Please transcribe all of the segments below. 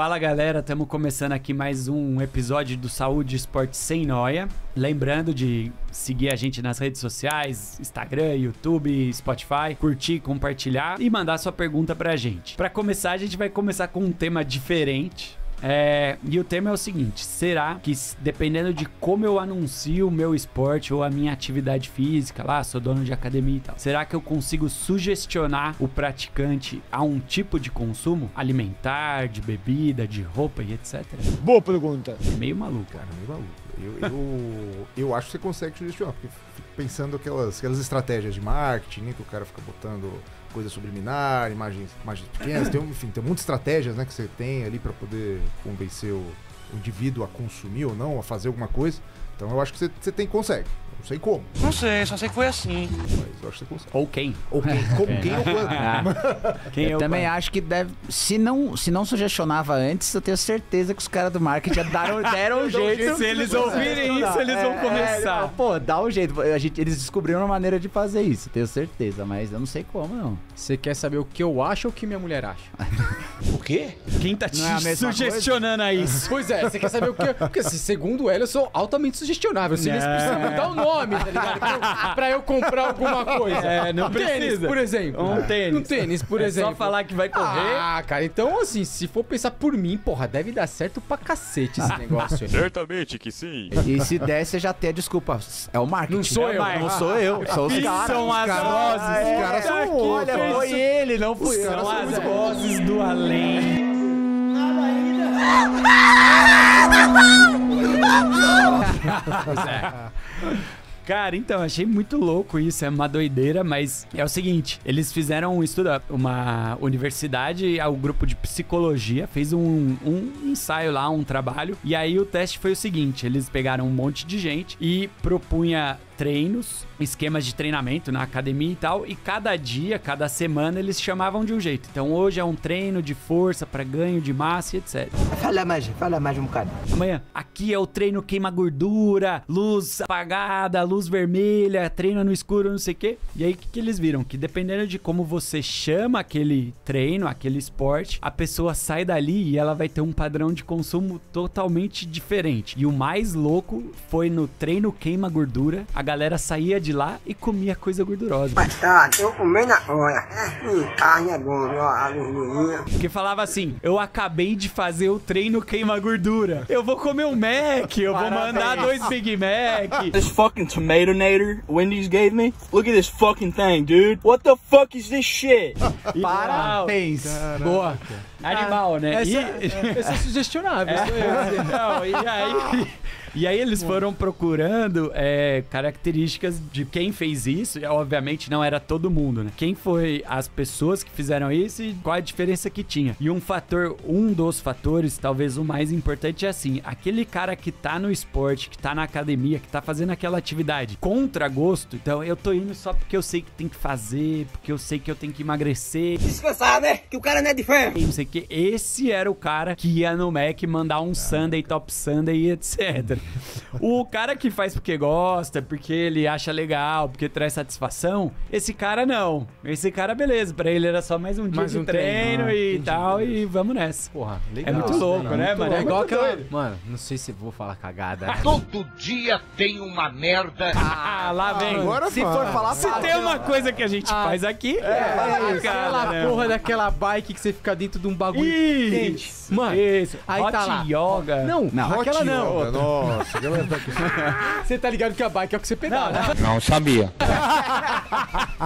Fala galera, estamos começando aqui mais um episódio do Saúde e Esporte Sem Nóia. Lembrando de seguir a gente nas redes sociais, Instagram, YouTube, Spotify, curtir, compartilhar e mandar sua pergunta pra gente. Pra começar, a gente vai começar com um tema diferente. E o tema é o seguinte: será que, dependendo de como eu anuncio o meu esporte ou a minha atividade física, lá, sou dono de academia e tal, será que eu consigo sugestionar o praticante a um tipo de consumo alimentar, de bebida, de roupa e etc? Boa pergunta. É meio maluco. Cara, meio maluco. Eu acho que você consegue sugestionar, porque fico pensando aquelas estratégias de marketing, né, que o cara fica botando coisa subliminar, imagens pequenas, tem muitas estratégias, né, que você tem ali para poder convencer o indivíduo a consumir ou não, a fazer alguma coisa. Então eu acho que você consegue. Não sei como. Não sei, só sei que foi assim. Mas eu acho que você consegue. Ou quem? Ou quem? Quem ou quando? Eu também acho que deve. Se não sugestionava antes, eu tenho certeza que os caras do marketing deram um jeito. Se eles ouvirem isso, eles vão começar. Pô, dá um jeito. Eles descobriram uma maneira de fazer isso, tenho certeza, mas eu não sei como, não. Você quer saber o que eu acho ou o que minha mulher acha? O quê? Quem tá te Não é a mesma sugestionando a isso? Pois é, você quer saber o que... Porque segundo ela, eu sou altamente sugestionável. Você precisa mudar o nome, tá ligado? Pra eu comprar alguma coisa. Não Tênis, precisa. por exemplo. Um tênis. Por exemplo. Só falar que vai correr. Ah, cara, então assim, se for pensar por mim, porra, deve dar certo pra cacete esse negócio aí. Certamente que sim. E se der, você já tem a desculpa. É o marketing. Não sou eu. Não sou eu. São os caras. São as vozes. Os caras são aqui, loucos. Olha, foi ele, não fui eu. São as vozes do além. Cara, então, achei muito louco isso, é uma doideira, mas é o seguinte, eles fizeram um estudo, uma universidade, o grupo de psicologia fez um ensaio lá, um trabalho, e aí o teste foi o seguinte, eles pegaram um monte de gente e propunha treinos, esquemas de treinamento na academia e tal, e cada dia, cada semana eles chamavam de um jeito. Então hoje é um treino de força para ganho de massa e etc. Fala mais um bocado. Amanhã, aqui é o treino queima gordura, luz apagada, luz vermelha, treino no escuro, não sei o quê. E aí o que eles viram? Que dependendo de como você chama aquele treino, aquele esporte, a pessoa sai dali e ela vai ter um padrão de consumo totalmente diferente. E o mais louco foi no treino queima gordura, a galera saía de lá e comia coisa gordurosa. Tô comendo agora. Carne é bom, a gordurinha. Porque falava assim, eu acabei de fazer o treino queima gordura. Eu vou comer um Mac, eu vou mandar 2 Big Mac. This fucking Tomatonator Wendy's gave me? Look at this fucking thing, dude. What the fuck is this shit? Parabéns. Boa. Animal, né? Esse é sugestionável. Sou eu. Não, e aí eles foram procurando características de quem fez isso, e obviamente não era todo mundo, né? Quem foi as pessoas que fizeram isso e qual a diferença que tinha. E um dos fatores, talvez o mais importante é assim, aquele cara que tá no esporte, que tá na academia, que tá fazendo aquela atividade contra gosto, então eu tô indo só porque eu sei que tem que fazer, porque eu sei que eu tenho que emagrecer. Descansar, né? Que o cara não é de ferro. E não sei o que, esse era o cara que ia no Mac mandar um Sunday, Top Sunday e etc. O cara que faz porque gosta, porque ele acha legal, porque traz satisfação, esse cara não. Esse cara, beleza, pra ele era só mais um dia de treino e tal, e vamos nessa. Porra, legal. É muito louco, né, mano? É igual aquela... Mano, não sei se vou falar cagada. Todo dia tem uma merda. Ah, lá vem. Agora Se for falar, Se tem uma coisa que a gente faz aqui, Aquela porra daquela bike que você fica dentro de um bagulho quente. Isso, Mano, isso. aí Hot tá lá. yoga. Não, aquela não. Yoga, nossa, a galera tá aqui. Você tá ligado que a bike é o que você pedala. Não sabia.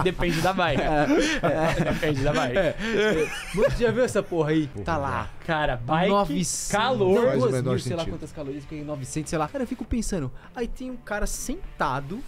Depende da bike. Depende da bike. Você já viu essa porra aí? Tá lá. Cara, bike, 900, calor. Faz o 2.000, menor sei lá sentido. quantas calorias, fiquei 900, sei lá. Cara, eu fico pensando, aí tem um cara sentado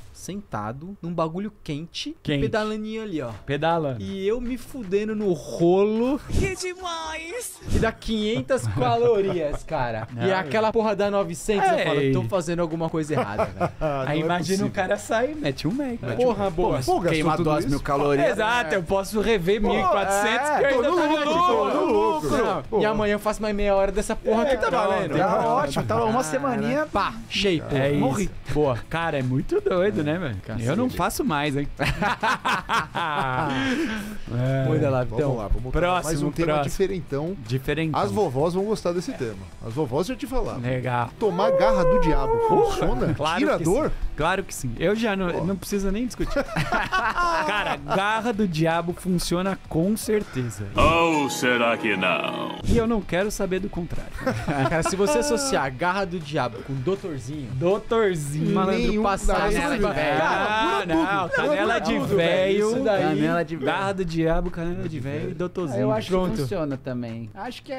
num bagulho quente, pedalandinho ali, ó. Pedalando. E eu me fudendo no rolo. Que demais! E dá 500 calorias, cara. E aquela porra dá 900, eu falo, aí. Tô fazendo alguma coisa errada, velho. Aí imagina o cara sair, mete um Mac. Porra, boa. Queima 2.000 calorias. Exato, eu posso rever 1.400 que eu tô ainda no tá lucro, no tô no lucro. Não, Pô. E amanhã eu faço mais meia hora dessa porra aqui, tá valendo. Tá ótimo, tá uma semaninha. Pá, shape. É isso. Morri. Boa. Cara, é muito doido, né, velho? Eu não faço mais, hein? Manda lá, Vamos então. lá, vamos Próximo, mais um tema próximo. diferentão. Diferente. As vovós vão gostar desse tema. As vovós já te falaram. Legal. Tomar garra do diabo funciona? Claro Tira que dor? sim. Claro que sim. Eu já não preciso nem discutir. Cara, garra do diabo funciona com certeza. Ou será que não? E eu não quero saber do contrário. Cara, se você associar a garra do diabo com doutorzinho, Doutorzinho. malandro Nenhum passado, da você vai- velho. Ah, não. Canela de tudo, velho. velho. Isso daí. Canela de velho. Garra do diabo, canela de velho e doutorzinho. Eu acho Pronto. que funciona também. Acho que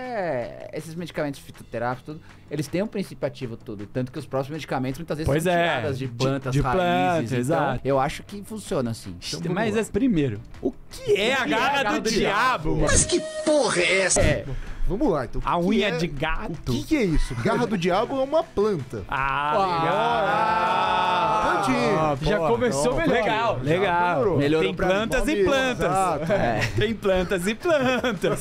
esses medicamentos fitoterápicos, tudo, eles têm um princípio ativo tudo. Tanto que os próprios medicamentos muitas vezes Pois são é, tiradas de de- plantas, de raízes. planta, Então, exato. eu acho que funciona assim. Mas primeiro, o que é a garra do diabo, mano? Vamos lá, então. o A que unha é- de O gato. que é isso? Garra do diabo é uma planta. Ah, legal. Já começou melhor. Legal, Já legal. melhorou. Melhorou Tem pra plantas mim. e plantas. Exato. Tem plantas e plantas.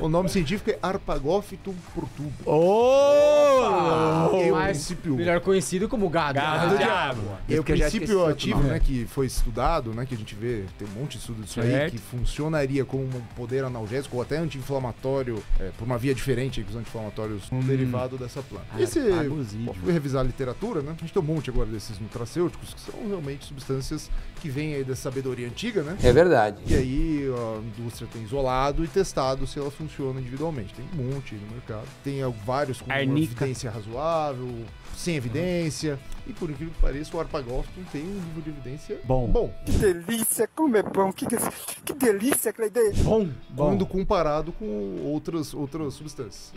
O nome científico é Arpagophytum protubo. Oh! É o Mas princípio... melhor conhecido como gado. Garra do diabo. É o que eu já esqueci princípio outro ativo, nome. né, que foi estudado, né, que a gente vê, tem um monte de estudo disso aí, Certo. que funcionaria como um poder analgésico ou até anti-inflamatório, por uma via diferente aí que os anti-inflamatórios são um derivado dessa planta. Esse, Arpagosídeo. fui revisar a literatura, né, a gente tem um monte agora desses nutracêuticos, que são realmente substâncias que vêm aí dessa sabedoria antiga, né, É verdade. e aí a indústria tem isolado e testado se ela funciona individualmente. Tem um monte aí no mercado. Tem vários com uma Arnica. evidência razoável, sem evidência. E por incrível que pareça, o Arpagophytum tem um nível de evidência Bom. Que delícia, como é bom. Que delícia, Cleide. Bom. quando comparado com outras substâncias.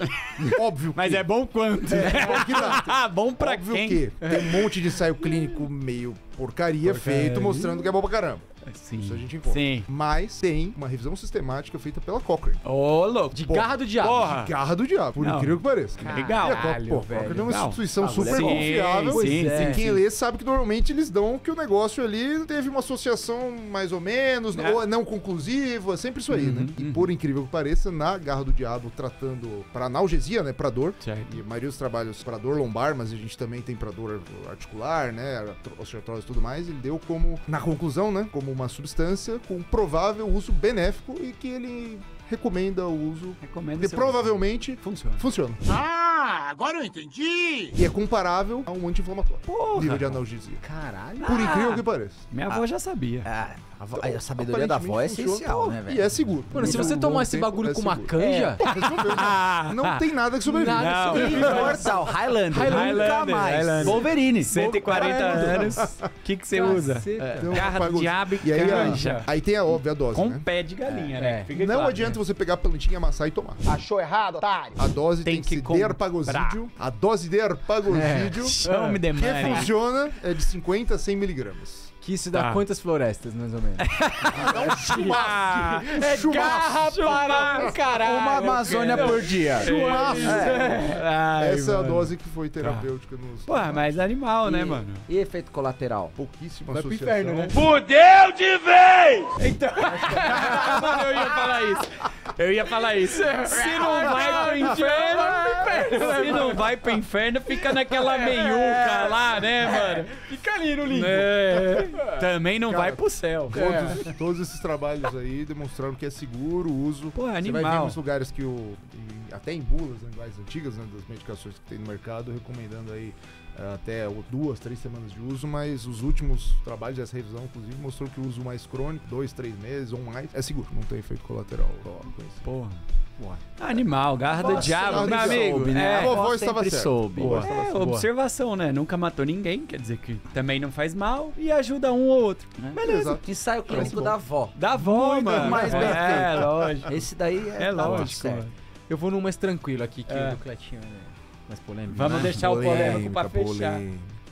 Óbvio Mas que, é bom quanto? bom que dá. Bom pra Óbvio quem? que tem um monte de ensaio clínico meio porcaria feito mostrando que é bom pra caramba. Sim. Isso a gente encontra. Sim. Mas tem uma revisão sistemática feita pela Cochrane. Ô, louco. De garra do diabo. Porra. Garra do diabo, por Não. incrível que pareça. Legal. E a Cochrane é uma legal. instituição super Sim, confiável. sim, e sim, quem sim. lê sabe que normalmente eles dão que o negócio ali teve uma associação mais ou menos, ou não conclusiva, sempre isso aí, né? E por incrível que pareça, na Garra do Diabo, tratando para analgesia, né, pra dor, Certo. e a maioria dos trabalhos para dor lombar, mas a gente também tem para dor articular, né, osteoartrose e tudo mais, ele deu como, na conclusão, né, como uma substância com provável uso benéfico e que ele recomenda o uso Recomendo e seu- provavelmente Funciona. funciona. Ah, agora eu entendi! E é comparável a um anti-inflamatório. Porra. Nível de analgesia. Caralho. Por incrível que pareça. Minha avó já sabia. A sabedoria da avó é Aparentemente essencial, funciona. né, velho? E é seguro. Mano, se você Por um tomar bom esse tempo, bagulho é com uma seguro. canja, Resolveu. Não tem nada que sobrevive. Nada Não. sobre- Imortal, Highlander. Nunca Highlander, mais. Highlander. Wolverine. 140 anos. O que você usa? Caceta. Então, Garra do apagou- diabo e aí, canja. aí tem a óbvia dose, Com né? pé de galinha, né? Fica Não claro, adianta né? você pegar a plantinha, amassar e tomar. Achou errado, otário? A dose Tem tem, que que ser de comprar. arpagosídeo. A dose de arpagosídio Chama de que money. funciona é de 50 a 100 miligramas. que isso dá Tá. quantas florestas, mais ou menos? Ah, É garra para o caralho. Uma Amazônia por dia. ai, Essa é a mano. dose que foi terapêutica nos... Porra, mas animal, né, E- mano? E efeito colateral? Pouquíssima Vai pro associação. inferno, né? Fudeu de vez! Então, mano, eu ia falar isso. Eu ia falar isso. Se não vai pro inferno, se não vai pro inferno, fica naquela meiuca lá, né, mano? Fica ali no limbo. É, também não Cara, vai pro céu. Todos esses trabalhos aí demonstraram que é seguro o uso. Pô, Você vai ver em animal. muitos lugares que até em bulas mais antigas, né, das medicações que tem no mercado, recomendando aí até 2, 3 semanas de uso, mas os últimos trabalhos dessa revisão, inclusive, mostrou que o uso mais crônico, 2, 3 meses ou mais, é seguro, não tem efeito colateral. Porra. Animal, garra do diabo, meu amigo. Soube, né? É, A vovó estava sempre certa. soube. Boa. é, observação, né? Nunca matou ninguém, quer dizer que também não faz mal e ajuda um ou outro. Beleza. Exato. Ensaio clínico bom. da avó. Da avó, mano. mais bem É, feito. lógico. Esse daí É tá lógico, certo. mano. Eu vou num mais tranquilo aqui, que É. o do Cletinho é mais polêmico. Vamos né? deixar o polêmico pra fechar.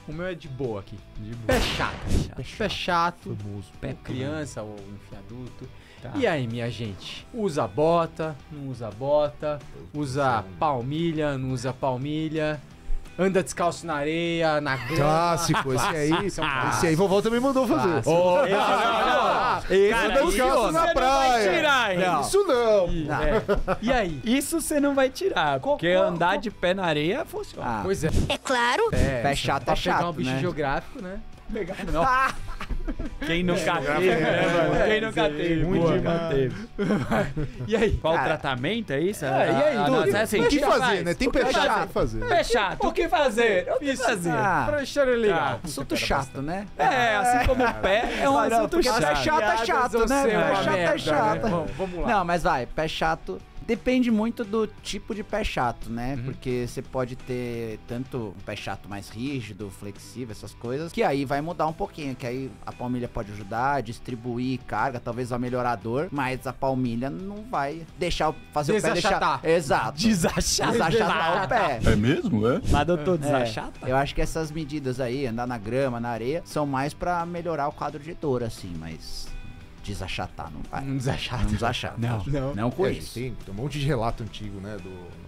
O meu é de boa aqui. Pé chato. Pé chato. Pé Criança ou enfim, adulto. Tá. E aí, minha gente? Usa bota, não usa bota, usa palmilha, não usa palmilha. anda descalço na areia, na grama. Clássico, esse aí vovó também mandou fazer. Cara, descalço na praia. Tirar, hein? Não. Isso não. E aí? Isso você não vai tirar, porque andar de pé na areia funciona. Pois é. É claro. Pé chato Pra é pegar um chato, bicho né? geográfico, né? Quem nunca teve, né, mano? Quem nunca teve? Nunca teve. E aí? Qual o tratamento, é isso? e aí, Nossa, é assim, O que faz? fazer, né? Tem pé chato que fazer. Pé chato, o que fazer? O que fazer? Pra história legal. Assunto chato, né? Assim como o pé é um assunto Porque pé chato. chato é chato, né? Piadas vão ser Pé uma chato é merda, chato. né? Vamos lá. Não, mas vai, pé chato depende muito do tipo de pé chato, né? Porque você pode ter tanto um pé chato mais rígido, flexível, essas coisas, que aí vai mudar um pouquinho, que aí a palmilha pode ajudar, distribuir carga, talvez vai melhorar a dor, mas a palmilha não vai deixar fazer o pé Desachatar. deixar... Exato. Desachatar o pé. É mesmo, é? Mas doutor, É, desachata? eu acho que essas medidas aí, andar na grama, na areia, são mais pra melhorar o quadro de dor, assim, mas desachatar não vai. Não desachata. Não desachata. Não conheço. Tem um monte de relato antigo, né?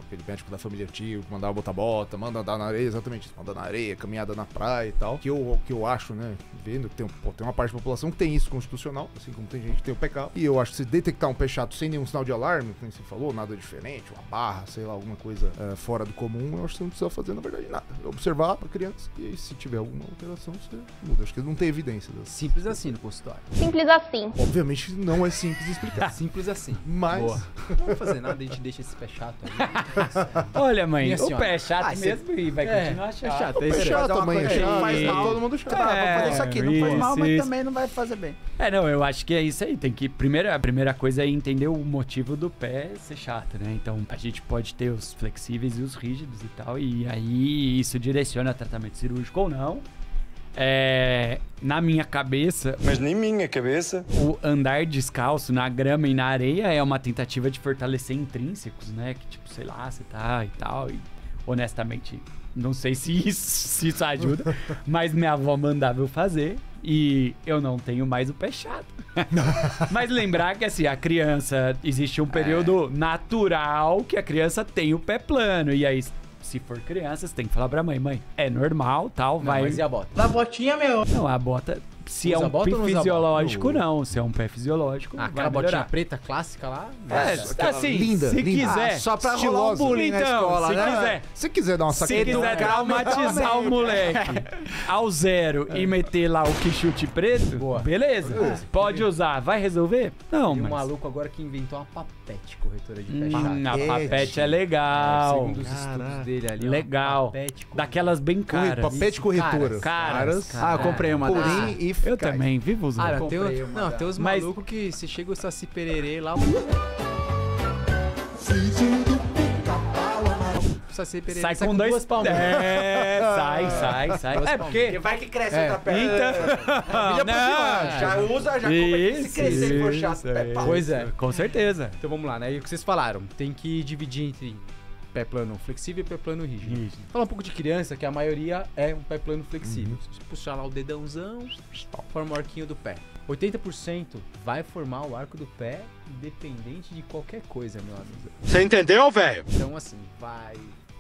Aquele médico da família antigo que mandava botar bota, manda andar na areia, exatamente isso. Manda na areia, caminhada na praia e tal. Que eu acho, né? Vendo que tem uma parte da população que tem isso constitucional, assim como tem gente que tem o PK. E eu acho que se detectar um pé chato sem nenhum sinal de alarme, como você falou, nada diferente, uma barra, sei lá, alguma coisa fora do comum, eu acho que você não precisa fazer, na verdade, nada. Observar pra criança e aí, se tiver alguma alteração, você muda. Acho que não tem evidência. Simples assim no consultório. Simples assim. Obviamente não é simples de explicar. Simples assim. Mas... Boa. Não vamos fazer nada, a gente deixa esse pé chato aí. Olha, mãe, Minha o senhora. pé é chato mesmo e vai continuar chato. É chato, É isso aí. chato, mãe, é coisa que chato. faz mal. Todo mundo chato. Vou fazer isso aqui, não faz mal, mas isso. também não vai fazer bem. Não, eu acho que é isso aí. Tem que. A primeira coisa é entender o motivo do pé ser chato, né? Então a gente pode ter os flexíveis e os rígidos e tal. E aí isso direciona tratamento cirúrgico ou não. Na minha cabeça, Mas nem minha cabeça. o andar descalço na grama e na areia é uma tentativa de fortalecer intrínsecos, né? Que tipo, sei lá, você tá e tal. E honestamente, não sei se isso ajuda, mas minha avó mandava eu fazer e eu não tenho mais o pé chato. Mas lembrar que assim, a criança, existe um período natural que a criança tem o pé plano. E aí, se for criança, você tem que falar pra mãe, é normal, tal, vai... Mas e a bota? Na botinha, meu. Não, a bota, se Usa é um bota pé ou não usa fisiológico, bota? não. Se é um pé fisiológico, Ah, vai aquela botinha melhorar. preta clássica lá? Assim, linda, se linda. quiser... Só pra rolar um estilosa. bullying na escola, se né? quiser... Se quiser dar uma Se saqueta, quiser traumatizar o moleque ao zero e meter lá o quichute preto, Boa. beleza. Pode usar. Vai resolver? Não, E um mas... maluco agora que inventou uma papete corretora de pé chato. a papete é legal. Segundo os estudos dele ali, ó, Legal. papete corretora. Daquelas bem caras. papete corretora. Caras. Ah, eu comprei uma dessas. Porém, Eu eficaz. também, vivo usando. Ah, comprei uma tem uns Mas- malucos que você chega o Saci Pererê lá... O Saci Pererê Sai com duas palmas. Sai. Duas É porque... Vai que cresce É. outra perna. Não, Já usa, já compra. Se crescer e for chato, pé pau. Pois é. Com certeza. Então vamos lá, né? E o que vocês falaram, tem que dividir entre pé plano flexível e pé plano rígido. Falar um pouco de criança, que a maioria é um pé plano flexível. Se você puxar lá o dedãozão, forma o arquinho do pé. 80% vai formar o arco do pé, independente de qualquer coisa, meu amigo. Você entendeu, velho? Então, assim,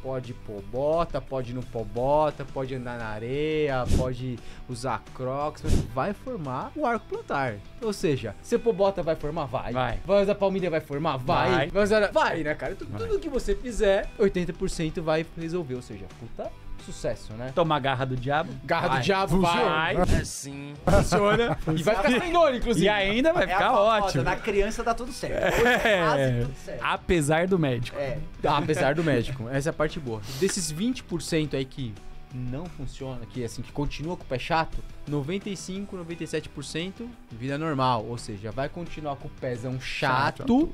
pode pôr bota, pode não pôr bota, pode andar na areia, pode usar crocs, mas vai formar o arco plantar. Ou seja, se pôr bota vai formar? Vai. Vai usar palmilha vai formar? Vai. Vai usar... Vai, né, cara? Tudo que você fizer, 80% vai resolver. Ou seja, puta sucesso, né? Tomar garra do diabo. Garra do diabo, vai. Assim. Funciona. E vai ficar sem dor, inclusive. E ainda vai ficar ótimo. Na criança dá tudo certo. Quase tudo certo. Apesar do médico. Apesar do médico. Essa é a parte boa. Desses 20% aí que não funciona, que assim, que continua com o pé chato, 95, 97% vida normal. Ou seja, vai continuar com o pezão chato,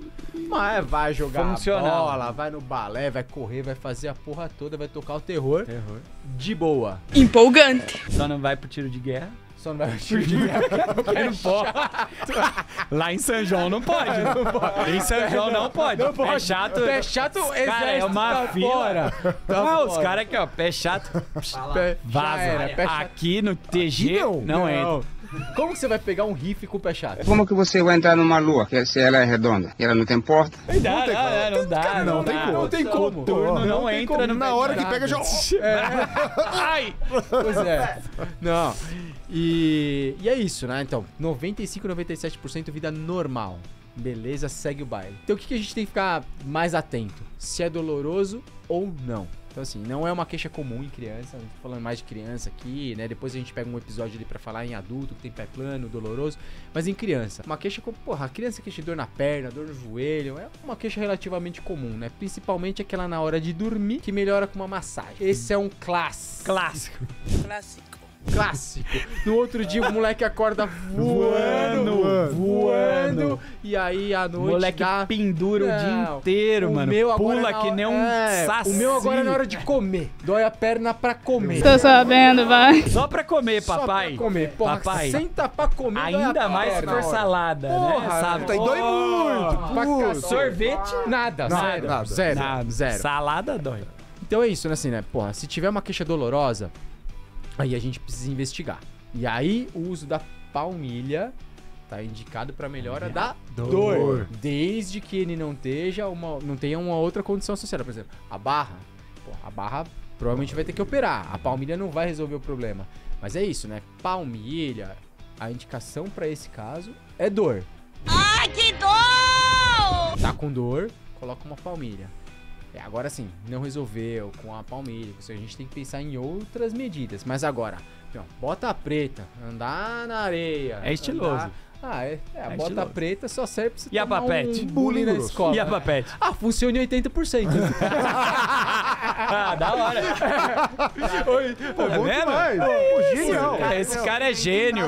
mas vai jogar Funcional. bola, vai no balé, vai correr, vai fazer a porra toda, vai tocar o terror. De boa. Empolgante. Só não vai pro tiro de guerra. Só não vai tiro de guerra. Porque não pode. Lá em São João não pode. Em São João não pode. Pé chato. Pé chato, Cara, é uma tá fila. fora. Os caras aqui, ó, pé chato. Pé, Vaza. já era, pé chato. Aqui no TG não entra. Como que você vai pegar um riff com o pé chato? Como que você vai entrar numa lua se ela é redonda? E ela não tem porta? Não dá. Não tem como. Turno não entra no Na hora que pega já... Ai! Pois é. Não. E é isso, né? Então, 95, 97% vida normal. Beleza, segue o baile. Então o que a gente tem que ficar mais atento? Se é doloroso ou não. Então assim, não é uma queixa comum em criança, não tô falando mais de criança aqui, né? Depois a gente pega um episódio ali pra falar em adulto, que tem pé plano, doloroso. Mas em criança, uma queixa como, porra, a criança queixa de dor na perna, dor no joelho, é uma queixa relativamente comum, né? Principalmente aquela na hora de dormir, que melhora com uma massagem. Esse é um clássico. No outro dia o moleque acorda voando. E aí à noite O moleque pendura o dia inteiro, mano. Pula que nem um saci. O meu agora é na hora de comer. Dói a perna pra comer. Tô sabendo, vai. Só pra comer, papai. Só pra comer. Porra, papai. Senta pra comer. Ainda mais se for salada, porra, né? Sabe? Tá, e dói muito. Sorvete? Nada. Zero. Salada dói. Então é isso, né? Assim, né? Porra, se tiver uma queixa dolorosa, aí a gente precisa investigar. E aí o uso da palmilha tá indicado para melhora da dor. Desde que ele não tenha uma outra condição associada. Por exemplo, a barra. A barra provavelmente vai ter que operar. A palmilha não vai resolver o problema. Mas é isso, né? Palmilha, a indicação para esse caso é dor. Ai, que dor! Tá com dor, coloca uma palmilha. Agora sim, não resolveu com a palmilha. A gente tem que pensar em outras medidas. Mas agora, bota preta, andar na areia. É estiloso. A bota preta só serve pra você e tomar a papete? Bullying na escola. E a papete? Funciona em 80%. Da hora. Pô, bom demais. Genial. Esse cara é gênio.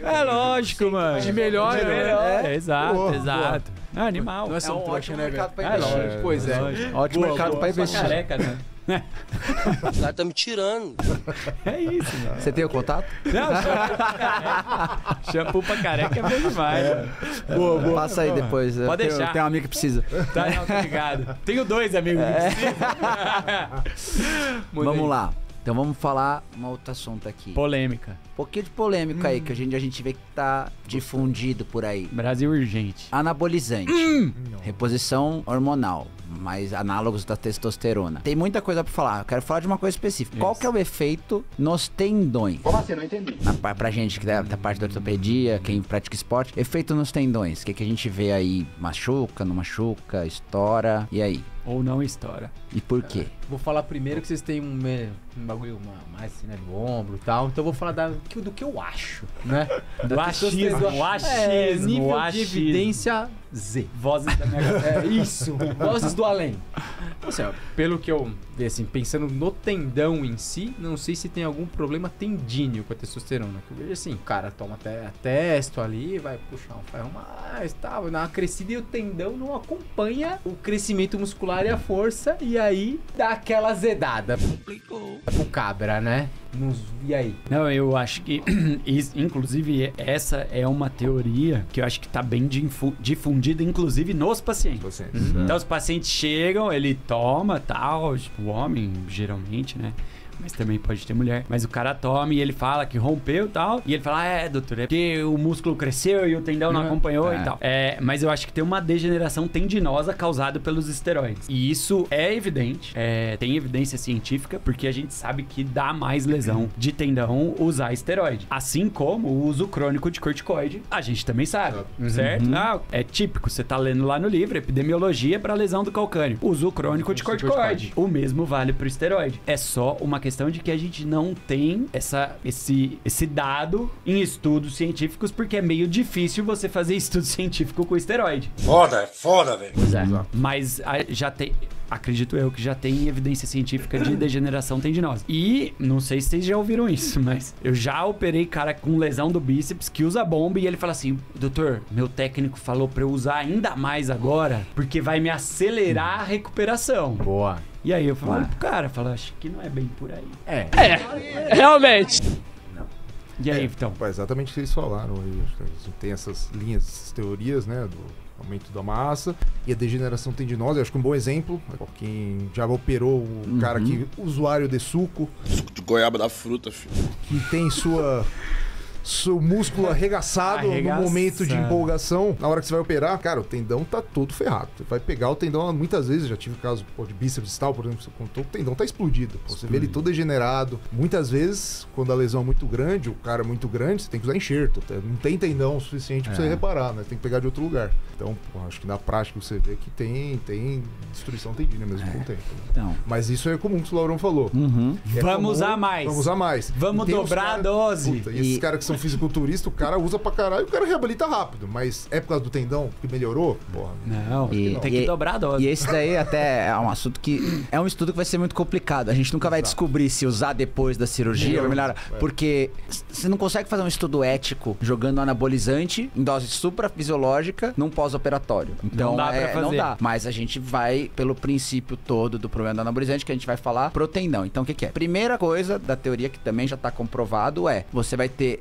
É lógico, mano. De melhor, né? Exato. É animal. Nós somos trouxa, né, velho? É lógico. Pois é. Ótimo mercado pra investir. Careca, né? O cara tá me tirando. É isso, mano. Você tem o contato? Não, shampoo pra careca é bom demais, mano. Boa. Passa aí depois. Pode deixar. Tem um amigo que precisa. Tá, não, tô ligado. Tenho 2 amigos que precisam. Vamos lá. Então vamos falar um outro assunto aqui. Polêmica. Um pouquinho de polêmica aí, que a gente vê que tá difundido por aí. Brasil urgente. Anabolizante. Reposição hormonal. Mais análogos da testosterona. Tem muita coisa pra falar. Eu quero falar de uma coisa específica. Qual que é o efeito nos tendões? Como assim? Não entendi. Pra gente que é da parte da ortopedia, quem pratica esporte. Efeito nos tendões. O que a gente vê aí? Machuca, não machuca, estoura. E aí? Ou não estoura. E por quê? Vou falar primeiro que vocês têm um bagulho mais assim, né, do ombro e tal. Então eu vou falar do que eu acho, né? Do achismo. Nível de evidência Z. Vozes da minha Isso. Vozes do além. Assim, ó, pelo que eu vi, assim, pensando no tendão em si, não sei se tem algum problema tendíneo com a testosterona. Que eu vejo assim, o cara toma até testo ali, vai puxar um ferro mais, tal, vai dar uma crescida e o tendão não acompanha o crescimento muscular e a força, e aí dá aquela azedada. Complicou. O cabra, né? E aí? Não, eu acho que, inclusive, essa é uma teoria que eu acho que tá bem difundida, inclusive, nos pacientes. Então, os pacientes chegam, ele toma, tal, tipo, o homem, geralmente, né? Mas também pode ter mulher. Mas o cara toma e ele fala que rompeu e tal. E ele fala, doutor, é porque o músculo cresceu e o tendão não acompanhou e tal. Mas eu acho que tem uma degeneração tendinosa causada pelos esteroides. E isso é evidente. Tem evidência científica, porque a gente sabe que dá mais lesão de tendão usar esteroide. Assim como o uso crônico de corticoide, a gente também sabe, certo? É típico, você tá lendo lá no livro, epidemiologia para lesão do calcâneo. Uso crônico de corticoide. O mesmo vale pro esteroide. É só uma questão de que a gente não tem esse dado em estudos científicos, porque é meio difícil você fazer estudo científico com esteroide. Foda, velho. Mas já tem... Acredito eu que já tem evidência científica de degeneração tendinosa. E, não sei se vocês já ouviram isso, mas eu já operei cara com lesão do bíceps que usa bomba e ele fala assim, doutor, meu técnico falou pra eu usar ainda mais agora, porque vai me acelerar a recuperação. Boa. E aí eu falo pro cara, acho que não é bem por aí. Realmente. E aí, então? Exatamente o que eles falaram. Tem essas linhas, essas teorias, né, do aumento da massa e a degeneração tendinosa. Eu acho que um bom exemplo, quem já operou o cara que usuário de suco. Suco de goiaba da fruta, filho. Que tem sua seu músculo arregaçado no momento de empolgação, na hora que você vai operar, cara, o tendão tá todo ferrado. Você vai pegar o tendão, muitas vezes, já tive caso de bíceps e tal, por exemplo, o tendão tá explodido. Você vê ele todo degenerado. Muitas vezes, quando a lesão é muito grande, o cara é muito grande, você tem que usar enxerto. Não tem tendão suficiente pra você reparar, né? Tem que pegar de outro lugar. Então, acho que na prática você vê que tem destruição tendínea mesmo com o tempo. Então. Mas isso é comum que o Laurão falou. Vamos usar mais. Vamos usar mais. Vamos dobrar a dose. Puta, e esses caras que são fisiculturistas, o cara usa pra caralho, o cara reabilita rápido. Mas é por causa do tendão que melhorou? Porra. Não, tem que dobrar a dose. E esse daí até é um assunto que... É um estudo que vai ser muito complicado. A gente nunca vai descobrir se usar depois da cirurgia vai melhorar. Porque você não consegue fazer um estudo ético jogando anabolizante em dose suprafisiológica num pós-operatório. Então, não dá pra fazer. Não dá. Mas a gente vai pelo princípio todo do problema do anabolizante, que a gente vai falar pro tendão. Então, o que é? Primeira coisa da teoria que também já tá comprovado é, você vai ter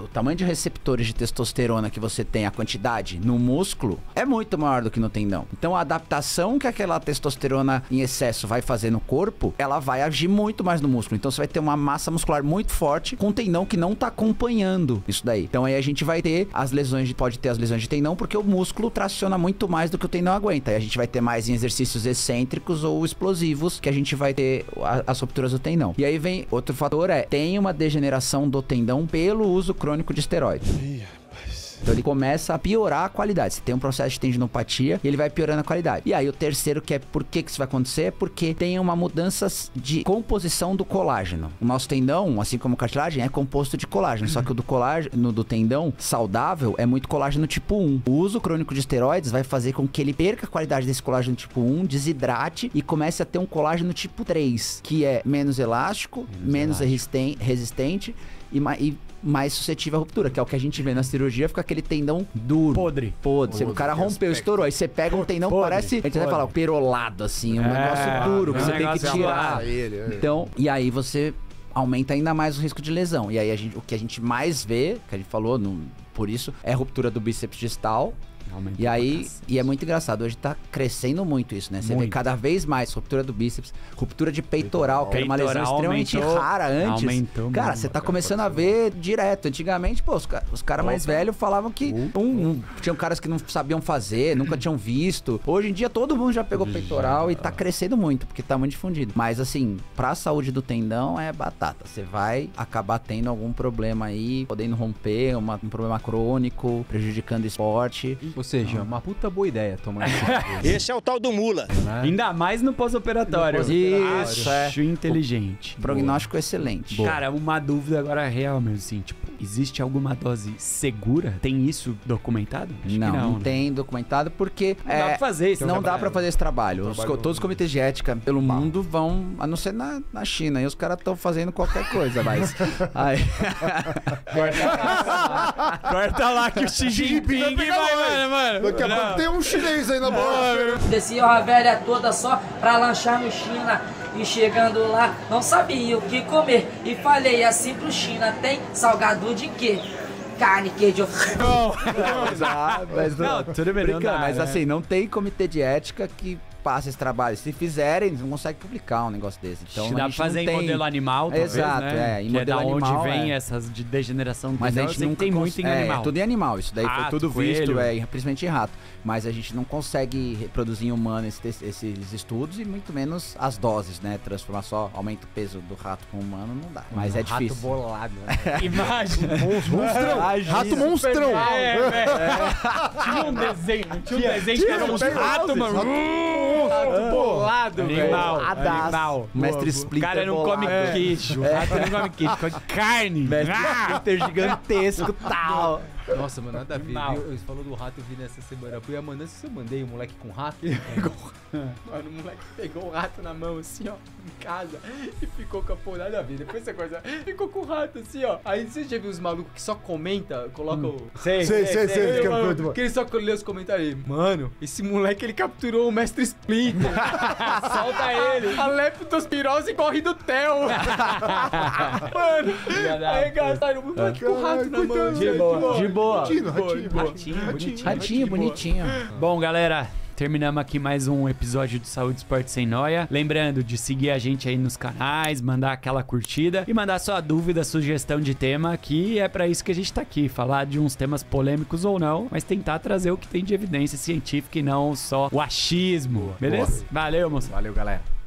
o tamanho de receptores de testosterona que você tem, a quantidade no músculo, é muito maior do que no tendão. Então, a adaptação que aquela testosterona em excesso vai fazer no corpo, ela vai agir muito mais no músculo. Então, você vai ter uma massa muscular muito forte com um tendão que não tá acompanhando isso daí. Então, aí a gente vai ter pode ter as lesões de tendão, porque o músculo traciona muito mais do que o tendão aguenta. Aí a gente vai ter mais em exercícios excêntricos ou explosivos, que a gente vai ter as rupturas do tendão. E aí vem outro fator, tem uma degeneração do tendão pelo uso crônico de esteroides. Então ele começa a piorar a qualidade. Você tem um processo de tendinopatia e ele vai piorando a qualidade. E aí o terceiro, que é por que isso vai acontecer, é porque tem uma mudança de composição do colágeno. O nosso tendão, assim como a cartilagem, é composto de colágeno. Só que o do colágeno do tendão saudável é muito colágeno tipo 1. O uso crônico de esteroides vai fazer com que ele perca a qualidade desse colágeno tipo 1, desidrate e comece a ter um colágeno tipo 3, que é menos elástico, menos resistente e mais suscetível à ruptura, que é o que a gente vê na cirurgia, fica aquele tendão duro. Podre. O cara rompeu, estourou. Aí você pega um tendão que parece, a gente vai falar, perolado, assim, um negócio duro, que você tem que tirar. Então, e aí você aumenta ainda mais o risco de lesão. E aí o que a gente mais vê, que a gente falou, por isso, é a ruptura do bíceps distal. E aí, é muito engraçado, hoje tá crescendo muito isso, né? Você vê cada vez mais ruptura do bíceps, ruptura de peitoral, que era uma lesão extremamente rara antes. Cara, você tá começando a ver direto. Antigamente, pô, os caras mais velhos falavam que tinham caras que não sabiam fazer, nunca tinham visto. Hoje em dia todo mundo já pegou peitoral e tá crescendo muito, porque tá muito difundido. Mas assim, pra saúde do tendão é batata. Você vai acabar tendo algum problema aí, podendo romper, um problema crônico, prejudicando o esporte. Ou seja, uma puta boa ideia tomar isso. Esse é o tal do mula. Ainda mais no pós-operatório. Isso, Acho inteligente. Prognóstico excelente. Cara, uma dúvida agora real mesmo, assim, tipo, existe alguma dose segura? Tem isso documentado? Acho que não tem documentado porque não dá pra fazer isso. Não dá pra fazer esse trabalho. Todos os comitês de ética pelo mundo vão, a não ser na China, e os caras estão fazendo qualquer coisa, mas aí... Corta lá que o Xi Jinping vai, mano. Daqui a pouco tem um chinês aí na bola. Descia uma velha toda só pra lanchar no China. E chegando lá, não sabia o que comer. E falei assim pro China, tem salgado de quê? Carne, queijo. Não, tudo bem, mas assim, não tem comitê de ética que passa esse trabalho. Se fizerem, eles não conseguem publicar um negócio desse. Então, dá pra fazer em modelo animal, talvez, exato, né? Em modelo animal, onde vem essas de degeneração do mas a gente não tem muito em animal. É tudo em animal. Isso daí foi tudo visto, coelho. Principalmente em rato. Mas a gente não consegue reproduzir em humano esses estudos e muito menos as doses, né? Transformar só, aumenta o peso do rato com o humano, não dá. Mas é difícil. Rato bolado. Imagina. Monstrão. Rato monstrão. Tinha um desenho que era um rato, mano. Rato bolado, velho. Animal. Mestre Splinter. O cara não come queijo. O rato não come queijo, come carne. Mestre Splinter gigantesco, tal. Nossa, mano, nada a ver. Você falou do rato, eu vi nessa semana. Eu fui a mandar se eu mandei um moleque com rato. Ele pegou. Mano, o moleque pegou o rato na mão, assim, ó, em casa. E ficou com a porra, nada a ver. Depois essa coisa. Ficou com o rato, assim, ó. Aí você já viu os malucos que só comenta, coloca o. Sei. Que ele só lê os comentários. Mano, esse moleque ele capturou o Mestre Splinter. Solta ele. A leptospirose corre do Theo. Mano, aí gastaram o moleque com o rato na mão. De boa. Ratinho, bonitinho. Bom, galera, Terminamos aqui mais um episódio do Saúde e Esporte Sem Nóia. Lembrando de seguir a gente aí nos canais, mandar aquela curtida e mandar sua dúvida, sugestão de tema, que é pra isso que a gente tá aqui, falar de uns temas polêmicos ou não, mas tentar trazer o que tem de evidência científica e não só o achismo, beleza? Boa. Valeu, moço. Valeu, galera.